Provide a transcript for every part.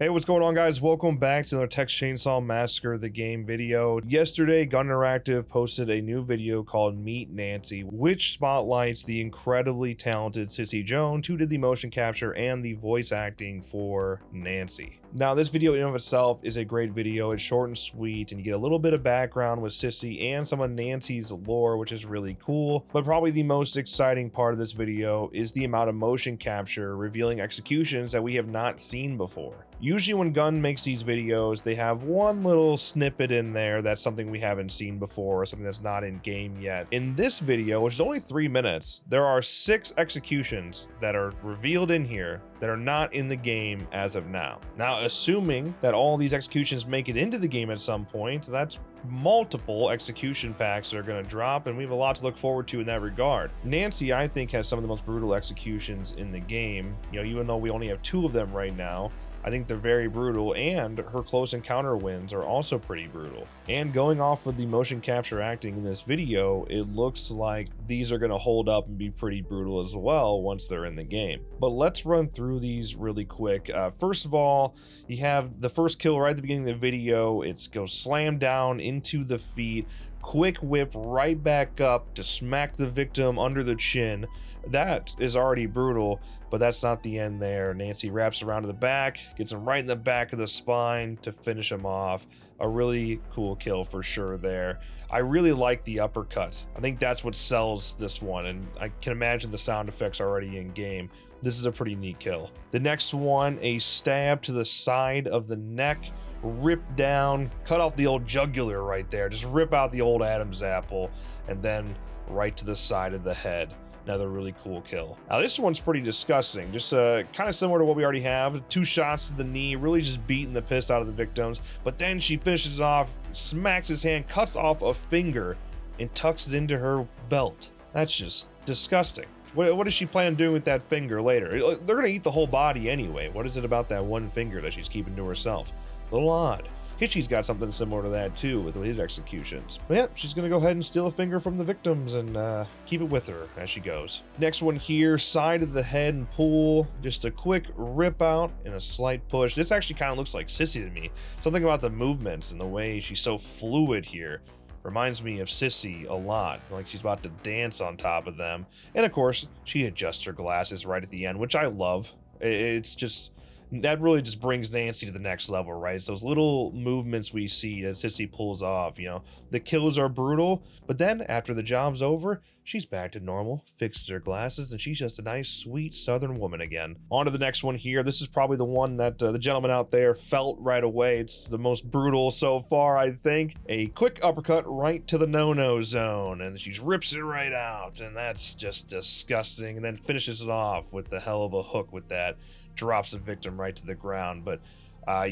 Hey, what's going on, guys? Welcome back to another Texas Chain Saw Massacre, the game video. Yesterday, Gun Interactive posted a new video called Meet Nancy, which spotlights the incredibly talented Sissy Jones, who did the motion capture and the voice acting for Nancy. Now, this video in and of itself is a great video. It's short and sweet, and you get a little bit of background with Sissy and some of Nancy's lore, which is really cool. But probably the most exciting part of this video is the amount of motion capture revealing executions that we have not seen before. Usually when Gun makes these videos, they have one little snippet in there that's something we haven't seen before, or something that's not in game yet. In this video, which is only 3 minutes, there are 6 executions that are revealed in here that are not in the game as of now. Now, assuming that all these executions make it into the game at some point, that's multiple execution packs that are going to drop, and we have a lot to look forward to in that regard. Nancy, I think, has some of the most brutal executions in the game. You know, even though we only have 2 of them right now, I think they're very brutal, and her close encounter wins are also pretty brutal. And going off of the motion capture acting in this video, it looks like these are going to hold up and be pretty brutal as well once they're in the game. But let's run through these really quick. First of all, you have the first kill right at the beginning of the video. It goes slam down into the feet, quick whip right back up to smack the victim under the chin. That is already brutal, but that's not the end there. Nancy wraps around to the back, gets him right in the back of the spine to finish him off. A really cool kill for sure there. I really like the uppercut. I think that's what sells this one, and I can imagine the sound effects already in game. This is a pretty neat kill. The next one, a stab to the side of the neck, rip down, cut off the old jugular right there. Just rip out the old Adam's apple, and then right to the side of the head. Another really cool kill. Now this one's pretty disgusting, just kind of similar to what we already have. 2 shots to the knee, really just beating the piss out of the victims. But then she finishes off, smacks his hand, cuts off a finger, and tucks it into her belt. That's just disgusting. What is she planning on doing with that finger later? They're gonna eat the whole body anyway. What is it about that one finger that she's keeping to herself? A little odd. Hitchy's got something similar to that too with his executions. But yeah, she's gonna go ahead and steal a finger from the victims and keep it with her as she goes. Next one here, side of the head and pull. Just a quick rip out and a slight push. This actually kind of looks like Sissy to me. Something about the movements and the way she's so fluid here reminds me of Sissy a lot, like she's about to dance on top of them. And of course, she adjusts her glasses right at the end, which I love. It's just, that really just brings Nancy to the next level, right? It's those little movements we see that Sissy pulls off, you know. The kills are brutal, but then after the job's over, she's back to normal, fixes her glasses, and she's just a nice, sweet Southern woman again. On to the next one here. This is probably the one that the gentleman out there felt right away. It's the most brutal so far, I think. A quick uppercut right to the no-no zone, and she rips it right out, and that's just disgusting, and then finishes it off with the hell of a hook with that. Drops the victim right to the ground. But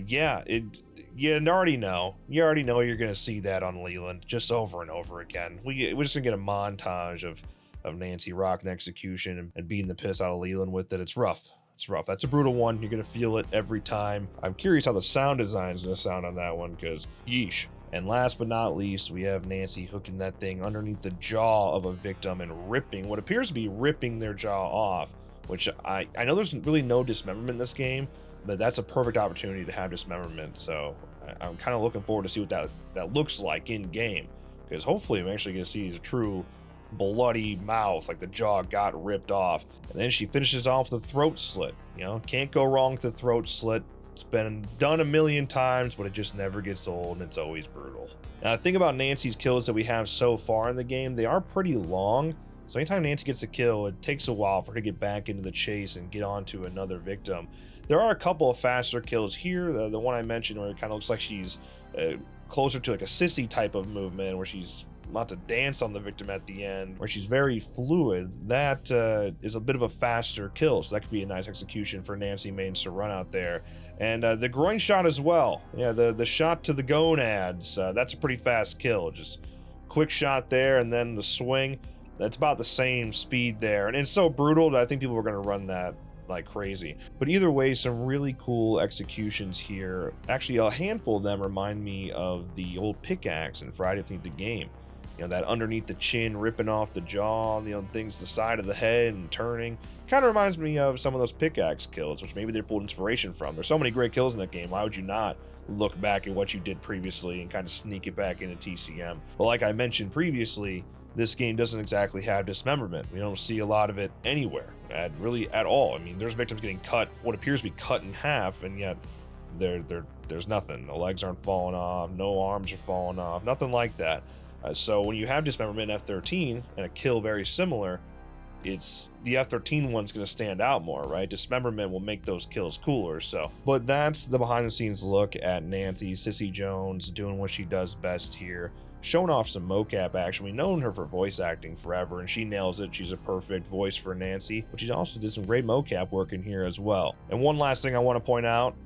yeah, you already know you're gonna see that on Leland just over and over again. We're just gonna get a montage of Nancy rocking the execution and beating the piss out of Leland with it. It's rough. That's a brutal one. You're gonna feel it every time. I'm curious how the sound design is gonna sound on that one, because yeesh. And last but not least, we have Nancy hooking that thing underneath the jaw of a victim and ripping what appears to be ripping their jaw off, which I know there's really no dismemberment in this game, but that's a perfect opportunity to have dismemberment. So I'm kind of looking forward to see what that looks like in game, because hopefully I'm actually going to see a true bloody mouth, like the jaw got ripped off. And then she finishes off the throat slit. You know, can't go wrong with the throat slit. It's been done a million times, but it just never gets old, and it's always brutal. Now, the thing about Nancy's kills that we have so far in the game, they are pretty long. So anytime Nancy gets a kill, it takes a while for her to get back into the chase and get on to another victim. There are a couple of faster kills here. The one I mentioned where it kind of looks like she's closer to like a Sissy type of movement, where she's about to dance on the victim at the end, where she's very fluid. That is a bit of a faster kill, so that could be a nice execution for Nancy Maines to run out there. And the groin shot as well. Yeah, the shot to the gonads, that's a pretty fast kill. Just quick shot there, and then the swing. That's about the same speed there, and it's so brutal that I think people are going to run that like crazy. But either way, some really cool executions here. Actually, a handful of them remind me of the old pickaxe in Friday the 13th the game. You know, that underneath the chin, ripping off the jaw, you know, things the side of the head and turning. Kind of reminds me of some of those pickaxe kills, which maybe they pulled inspiration from. There's so many great kills in that game. Why would you not look back at what you did previously and kind of sneak it back into TCM? But like I mentioned previously, this game doesn't exactly have dismemberment. We don't see a lot of it anywhere, really at all. I mean, there's victims getting cut, what appears to be cut in half, and yet there's nothing. The legs aren't falling off, no arms are falling off, nothing like that. So when you have dismemberment in F13 and a kill very similar, it's the F13 one's going to stand out more, right? Dismemberment will make those kills cooler. So, but that's the behind the scenes look at Nancy, Sissy Jones, doing what she does best here, showing off some mocap action. We've known her for voice acting forever, and she nails it. She's a perfect voice for Nancy, but she also did some great mocap work in here as well. And one last thing I want to point out,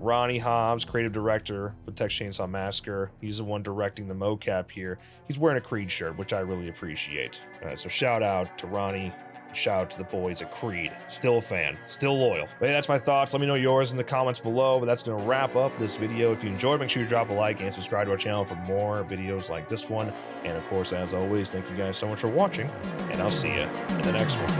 Ronnie Hobbs, creative director for Texas Chain Saw Massacre. He's the one directing the mocap here. He's wearing a Creed shirt, which I really appreciate. So shout out to Ronnie. Shout out to the boys at Creed. Still a fan, still loyal. But hey, that's my thoughts. Let me know yours in the comments below. But that's going to wrap up this video. If you enjoyed, make sure you drop a like and subscribe to our channel for more videos like this one. And of course, as always, thank you guys so much for watching. And I'll see you in the next one.